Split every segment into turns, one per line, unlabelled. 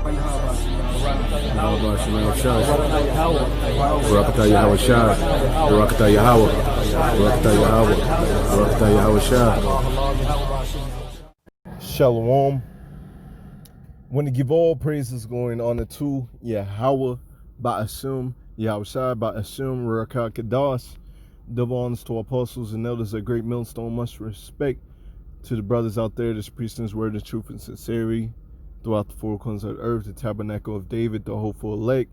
Yahweh Shemel Shah, Barakatah Yahweh Shah, Barakatah Yahweh, Barakatah Yahweh, Barakatah Yahweh Shah.
Shalom. Want to give all praises, glory, and honor to Yahweh, Ba'ashum, Yahweh Shai, Ba'ashum, Rakat Kadas. Double honors to apostles and elders at Great Millstone. Much respect to the brothers out there that's preaching His word in truth and sincerity throughout the four corners of the earth, the tabernacle of David, the hopeful elect,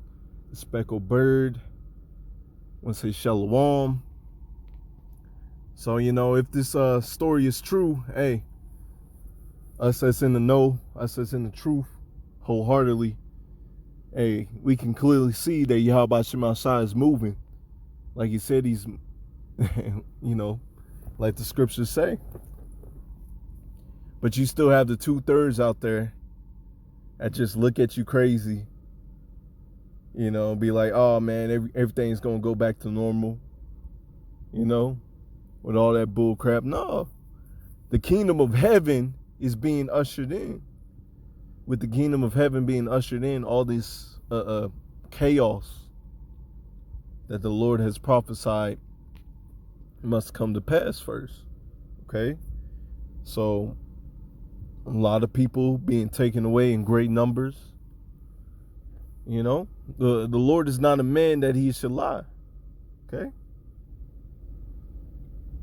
the speckled bird. I want to say shalom. So, if this story is true, hey, us that's in the know, us that's in the truth, wholeheartedly, hey, we can clearly see that Yahweh Shemel is moving. Like he said, he's, like the scriptures say. But you still have the 2/3 out there that just look at you crazy, be like, oh man, everything's gonna go back to normal, with all that bull crap. No, the kingdom of heaven is being ushered in. With the kingdom of heaven being ushered in, all this chaos that the Lord has prophesied must come to pass first. Okay? So, a lot of people being taken away in great numbers. The Lord is not a man that he should lie. Okay?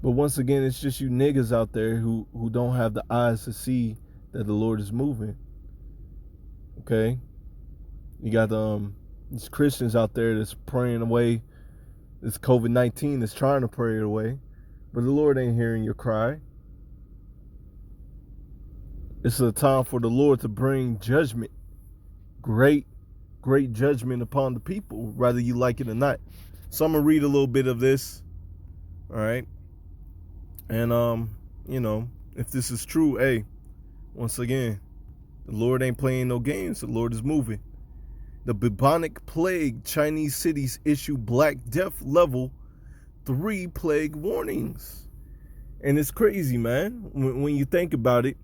But once again, it's just you niggas out there who don't have the eyes to see that the Lord is moving. Okay? You got these Christians out there that's praying away this COVID-19, that's trying to pray it away. But the Lord ain't hearing your cry. It's a time for the Lord to bring judgment. Great judgment upon the people, whether you like it or not. So I'm going to read a little bit of this. All right? And, if this is true, hey, once again, the Lord ain't playing no games. The Lord is moving. The bubonic plague, Chinese cities issue Black Death level 3 plague warnings. And it's crazy, man. When you think about it,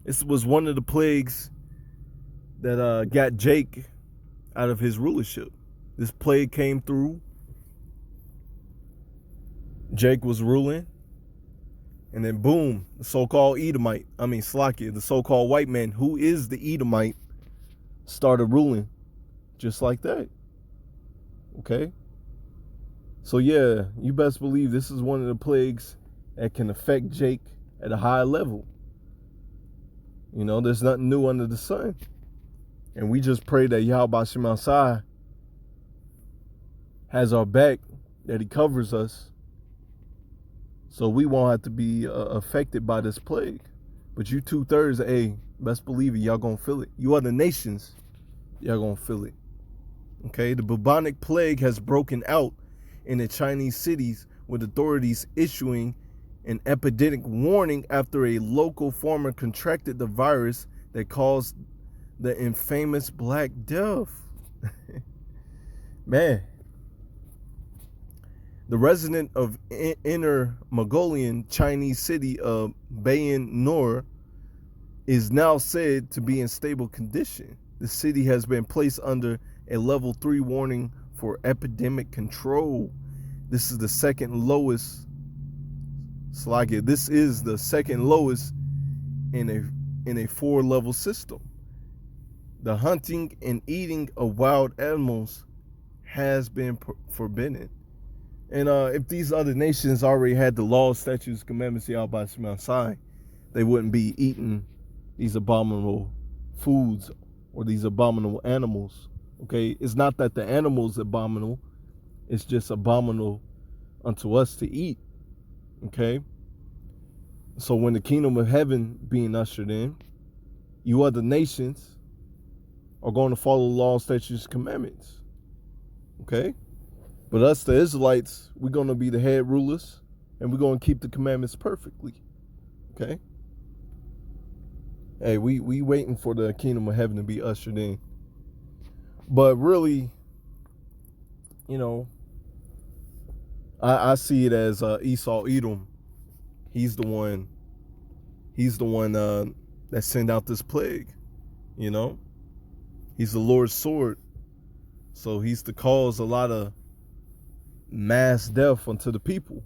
this was one of the plagues that got Jake out of his rulership. This plague came through. Jake was ruling. And then boom, the so-called the so-called white man, who is the Edomite, started ruling just like that. Okay? So yeah, you best believe this is one of the plagues that can affect Jake at a high level. There's nothing new under the sun. And we just pray that Yahweh Shemel has our back, that he covers us, so we won't have to be affected by this plague. But you 2/3, hey, best believe it, y'all gonna feel it. You other nations, y'all gonna feel it. Okay, the bubonic plague has broken out in the Chinese cities, with authorities issuing an epidemic warning after a local farmer contracted the virus that caused the infamous Black Death. Man. The resident of Inner Mongolian Chinese city of Bayan Nur is now said to be in stable condition. The city has been placed under a level 3 warning for epidemic control. This is the second lowest. This is the second lowest in a 4-level system. The hunting and eating of wild animals has been forbidden. And if these other nations already had the laws, statutes, commandments, Yahweh Shemel, they wouldn't be eating these abominable foods or these abominable animals. Okay, it's not that the animal's abominable, it's just abominable unto us to eat. Okay, so when the kingdom of heaven being ushered in, you other nations are going to follow the laws, statutes, commandments. Okay. But us, the Israelites, we're going to be the head rulers, and we're going to keep the commandments perfectly. Okay? Hey, we waiting for the kingdom of heaven to be ushered in. But really, I see it as Esau, Edom. He's the one that sent out this plague, He's the Lord's sword. So he's to cause a lot of mass death unto the people.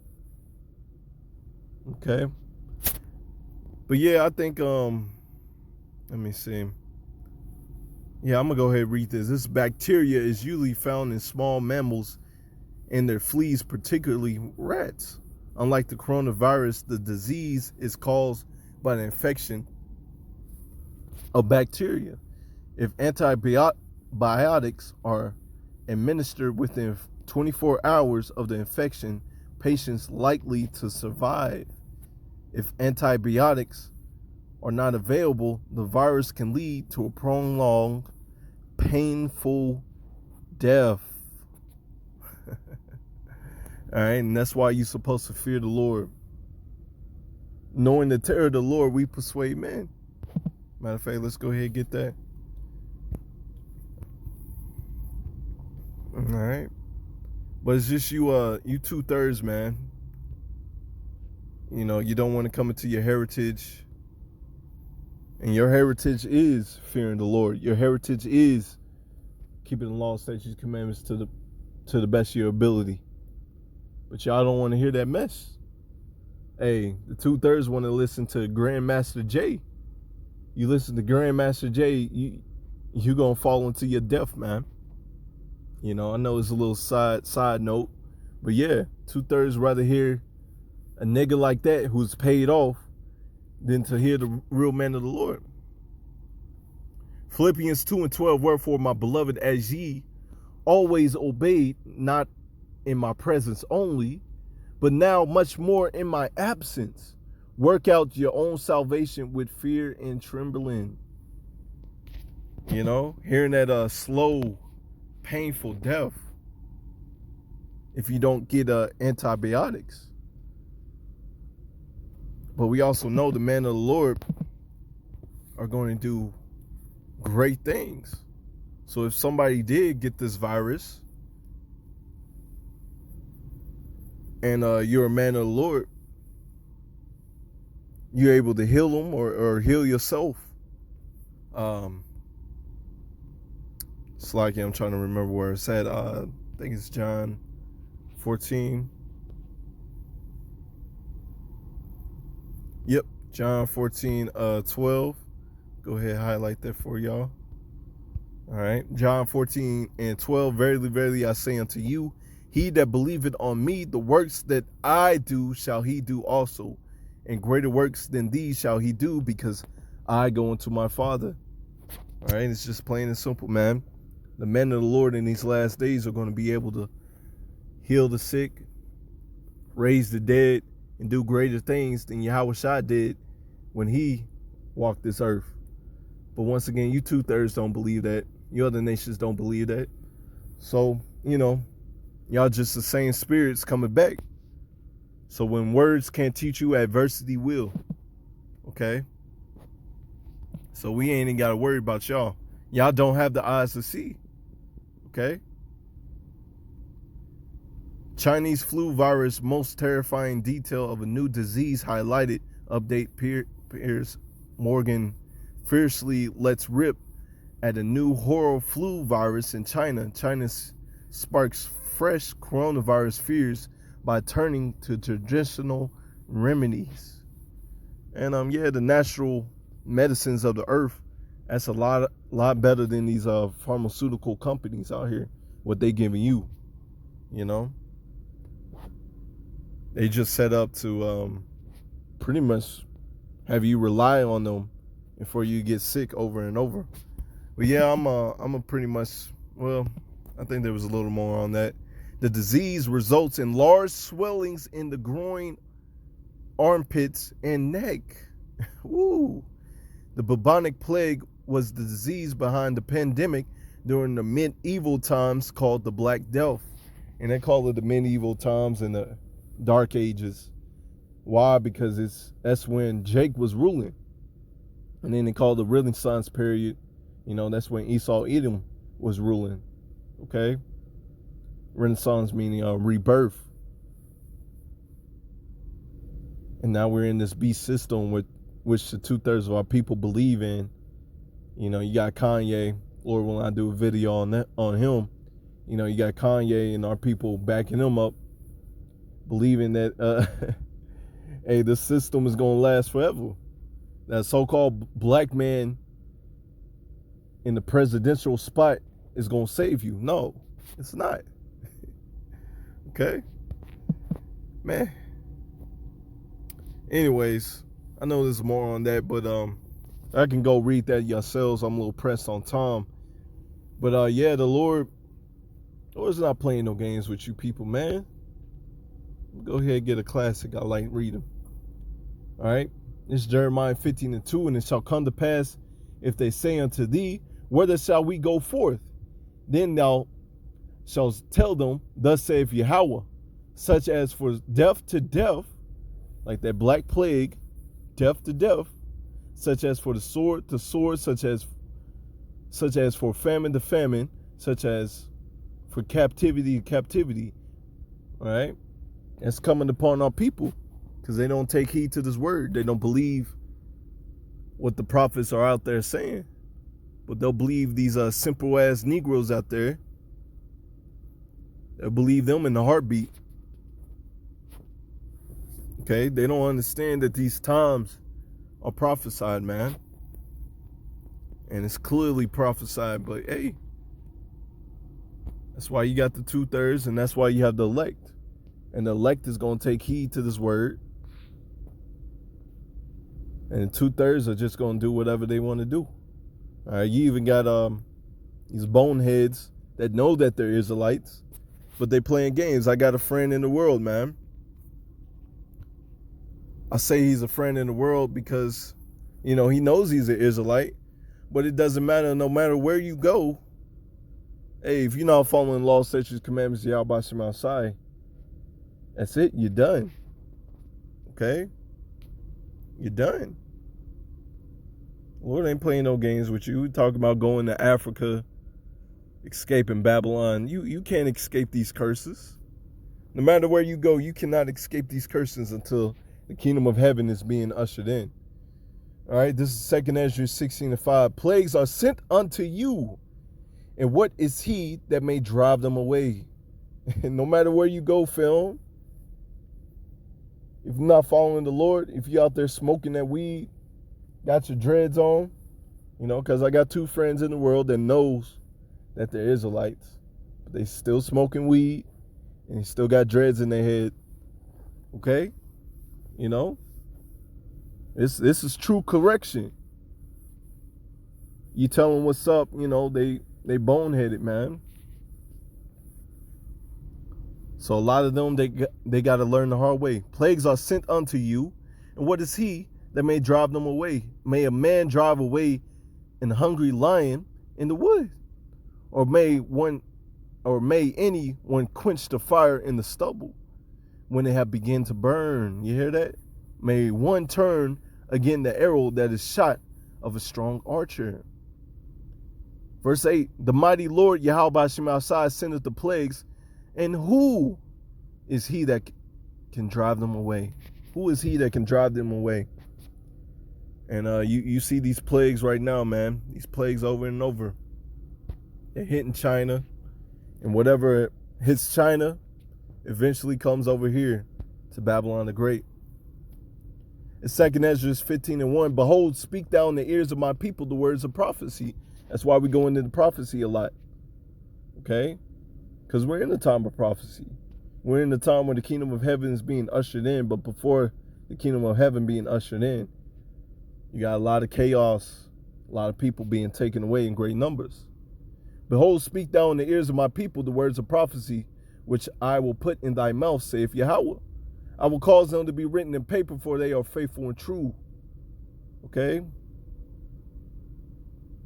Okay. But yeah, I think let me see. Yeah, I'm gonna go ahead and read this. This bacteria is usually found in small mammals and their fleas, particularly rats. Unlike the coronavirus, the disease is caused by the infection of bacteria. If antibiotics are administered within 24 hours of the infection, patients likely to survive. If antibiotics are not available, the virus can lead to a prolonged, painful death. All right, and that's why you're supposed to fear the Lord. Knowing the terror of the Lord, we persuade men. Matter of fact, let's go ahead and get that. All right. But it's just you 2/3, man. You know, you don't want to come into your heritage. And your heritage is fearing the Lord. Your heritage is keeping the law, statutes, commandments to the best of your ability. But y'all don't want to hear that mess. Hey, the 2/3 want to listen to Grandmaster J. You listen to Grandmaster J, you gonna fall into your death, man. You know, I know it's a little side note, but yeah, 2/3 rather hear a nigga like that who's paid off than to hear the real man of the Lord. Philippians 2:12, wherefore, my beloved, as ye always obeyed, not in my presence only, but now much more in my absence, work out your own salvation with fear and trembling. You know, hearing that slow, painful death if you don't get antibiotics. But we also know the men of the Lord are going to do great things. So if somebody did get this virus and you're a man of the Lord, you're able to heal them or heal yourself. It's like, I'm trying to remember where it's at. I think it's John 14. Yep, John 14, 12. Go ahead and highlight that for y'all. All right, John 14 and 12. Verily, verily, I say unto you, he that believeth on me, the works that I do shall he do also. And greater works than these shall he do, because I go unto my Father. All right, it's just plain and simple, man. The men of the Lord in these last days are going to be able to heal the sick, raise the dead, and do greater things than YAHSHAWAR did when he walked this earth. But once again, you 2/3 don't believe that. You other nations don't believe that. So, you know, y'all just the same spirits coming back. So when words can't teach you, adversity will. Okay? So we ain't even got to worry about y'all. Y'all don't have the eyes to see. Okay? Chinese flu virus, most terrifying detail of a new disease highlighted. Update, Piers Morgan fiercely lets rip at a new horror flu virus in China. China sparks fresh coronavirus fears by turning to traditional remedies. And yeah, the natural medicines of the earth, that's a lot better than these pharmaceutical companies out here, what they giving you, you know. They just set up to pretty much have you rely on them before you get sick over and over. But yeah, I'm a pretty much, well, I think there was a little more on that. The disease results in large swellings in the groin, armpits, and neck. Woo. The bubonic plague was the disease behind the pandemic during the medieval times, called the Black Death. And they call it the medieval times and the Dark Ages. Why? Because that's when Jake was ruling. And then they call the Renaissance period, you know, that's when Esau Edom was ruling. Okay? Renaissance meaning rebirth. And now we're in this beast system which the 2/3 of our people believe in. You know, you got Kanye, Lord will not do a video on that on him. You know, you got Kanye and our people backing him up, believing that hey, the system is gonna last forever. That so-called black man in the presidential spot is gonna save you. No, it's not. Okay, man. Anyways, I know there's more on that, but I can go read that yourselves. I'm a little pressed on time, but yeah, the Lord's not playing no games with you people, man. Go ahead and get a classic. I like reading. All right, it's Jeremiah 15:2, and it shall come to pass, if they say unto thee, whither shall we go forth? Then thou shalt tell them, thus saith Yahweh, such as for death to death, like that black plague, death to death, such as for the sword to sword, such as for famine to famine, such as for captivity to captivity. All right, it's coming upon our people because they don't take heed to this word. They don't believe what the prophets are out there saying, but they'll believe these simple ass Negroes out there. They'll believe them in the heartbeat. Okay, they don't understand that these times are prophesied, man. And it's clearly prophesied, but hey, that's why you got the 2/3, and that's why you have the elect. And the elect is going to take heed to this word. And the 2/3 are just going to do whatever they want to do. All right, you even got these boneheads that know that they're Israelites, but they playing games. I got a friend in the world, man. I say he's a friend in the world because, you know, he knows he's an Israelite, but it doesn't matter. No matter where you go, hey, if you're not following law, statutes, commandments, YASHAMIAHLA, that's it. You're done. Okay? You're done. Lord ain't playing no games with you. We talking about going to Africa, escaping Babylon. You can't escape these curses. No matter where you go, you cannot escape these curses until the kingdom of heaven is being ushered in. All right, this is 2 Ezra 16:5. Plagues are sent unto you, and what is he that may drive them away? No matter where you go, film. If you're not following the Lord, if you're out there smoking that weed, got your dreads on, you know, because I got 2 friends in the world that knows that they're Israelites, but they still smoking weed and they still got dreads in their head. Okay? You know, this is true correction. You tell them what's up, you know, they boneheaded, man. So a lot of them, they got to learn the hard way. Plagues are sent unto you, and what is he that may drive them away? May a man drive away an hungry lion in the wood, or may anyone quench the fire in the stubble when they have begun to burn? You hear that? May one turn again the arrow that is shot of a strong archer. Verse 8, the mighty Lord Yahweh Shemashai sendeth the plagues, and who is he that can drive them away? Who is he that can drive them away? And you see these plagues right now, man. These plagues over and over. They're hitting China, and whatever hits China eventually comes over here to Babylon the Great. In 2 Ezra 15:1, behold, speak thou in the ears of my people the words of prophecy. That's why we go into the prophecy a lot. Okay? Because we're in the time of prophecy. We're in the time where the kingdom of heaven is being ushered in, but before the kingdom of heaven being ushered in, you got a lot of chaos, a lot of people being taken away in great numbers. Behold, speak thou in the ears of my people the words of prophecy, which I will put in thy mouth, saith Yahweh. I will cause them to be written in paper, for they are faithful and true. Okay?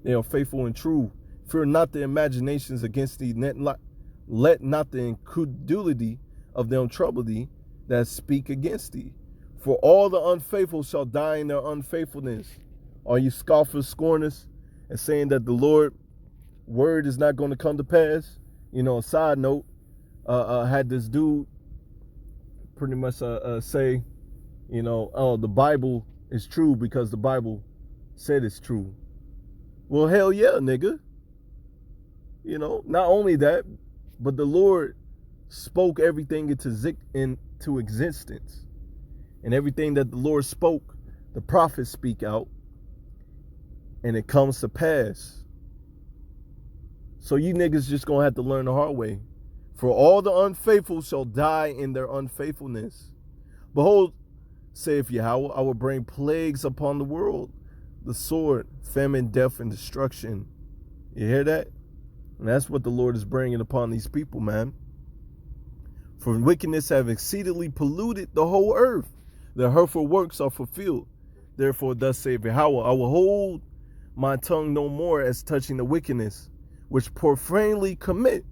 They are faithful and true. Fear not the imaginations against thee. Let not the incredulity of them trouble thee that speak against thee. For all the unfaithful shall die in their unfaithfulness. Are you scoffers, scorners, and saying that the Lord word is not going to come to pass? You know, a side note, had this dude pretty much say, you know, oh, the Bible is true because the Bible said it's true. Well, hell yeah, nigga. You know, not only that, but the Lord spoke everything into existence. And everything that the Lord spoke, the prophets speak out, and it comes to pass. So you niggas just gonna have to learn the hard way. For all the unfaithful shall die in their unfaithfulness. Behold, saith Yahweh, I will bring plagues upon the world, the sword, famine, death, and destruction. You hear that? And that's what the Lord is bringing upon these people, man. For wickedness have exceedingly polluted the whole earth. Their hurtful works are fulfilled. Therefore, thus saith Yahweh, I will hold my tongue no more as touching the wickedness, which profanely commit,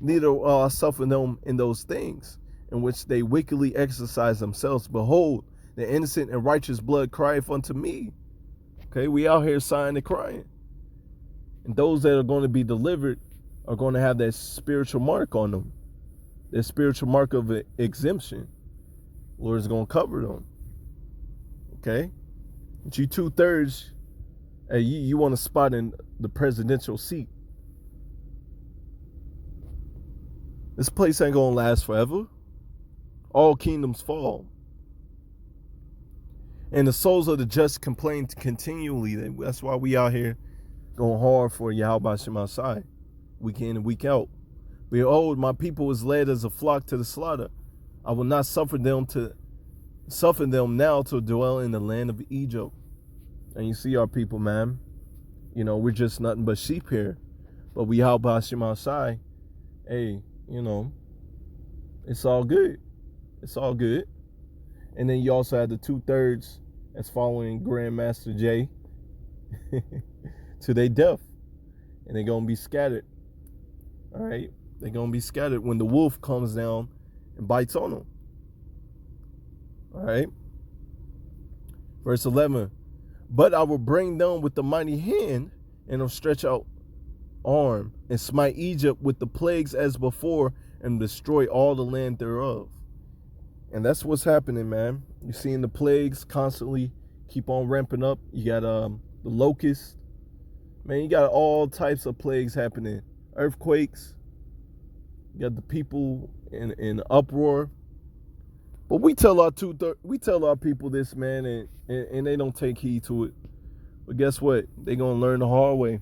neither will I suffer them in those things, in which they wickedly exercise themselves. Behold, the innocent and righteous blood crieth unto me. Okay, we out here sighing and crying. And those that are going to be delivered are going to have that spiritual mark on them. That spiritual mark of exemption. Lord is going to cover them. Okay? But you 2/3, hey, you want a spot in the presidential seat. This place ain't going to last forever. All kingdoms fall. And the souls of the just complain continually. That's why we out here going hard for Yahweh Shemashai, week in and week out. Behold, my people is led as a flock to the slaughter. I will not suffer them now to dwell in the land of Egypt. And you see our people, man. You know, we're just nothing but sheep here. But we Yahweh Shemashai, hey, you know, it's all good. It's all good. And then you also have the 2/3 that's following Grandmaster J to their death. And they're going to be scattered. All right? They're going to be scattered when the wolf comes down and bites on them. All right? Verse 11. But I will bring them with the mighty hand and will stretch out arm and smite Egypt with the plagues as before and destroy all the land thereof. And that's what's happening, man. You're seeing the plagues constantly keep on ramping up. You got the locusts. Man, you got all types of plagues happening. Earthquakes. You got the people in uproar. But we tell our people this, man, and they don't take heed to it. But guess what? They're gonna learn the hard way.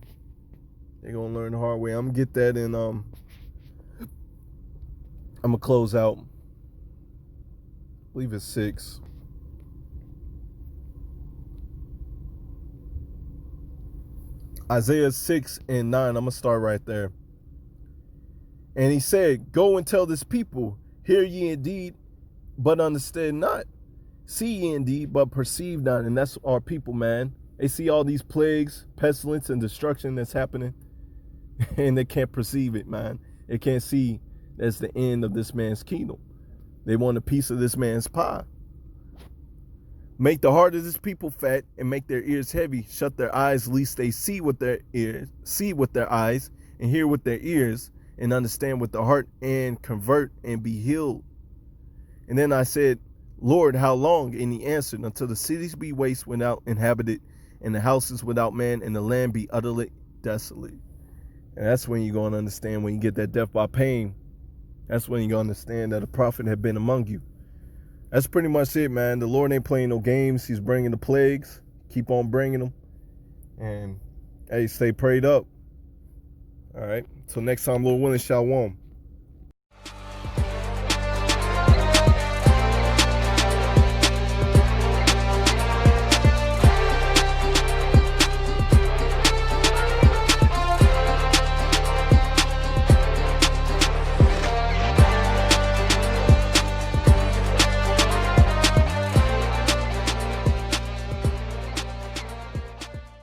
They're gonna learn the hard way. I'm gonna get that in I'm gonna close out. I believe it's 6. Isaiah 6 and 9. I'm gonna start right there. And he said, go and tell this people, hear ye indeed, but understand not. See ye indeed, but perceive not. And that's our people, man. They see all these plagues, pestilence, and destruction that's happening, and they can't perceive it, man. They can't see that's the end of this man's kingdom. They want a piece of this man's pie. Make the heart of this people fat and make their ears heavy. Shut their eyes, lest they see with their eyes, and hear with their ears, and understand with the heart, and convert and be healed. And then I said, Lord, how long? And he answered, until the cities be waste without inhabited, and the houses without man, and the land be utterly desolate. And that's when you're going to understand, when you get that death by pain, that's when you're going to understand that a prophet had been among you. That's pretty much it, man. The Lord ain't playing no games. He's bringing the plagues. Keep on bringing them. And, hey, stay prayed up. All right. Till next time, Lord willing, shalom.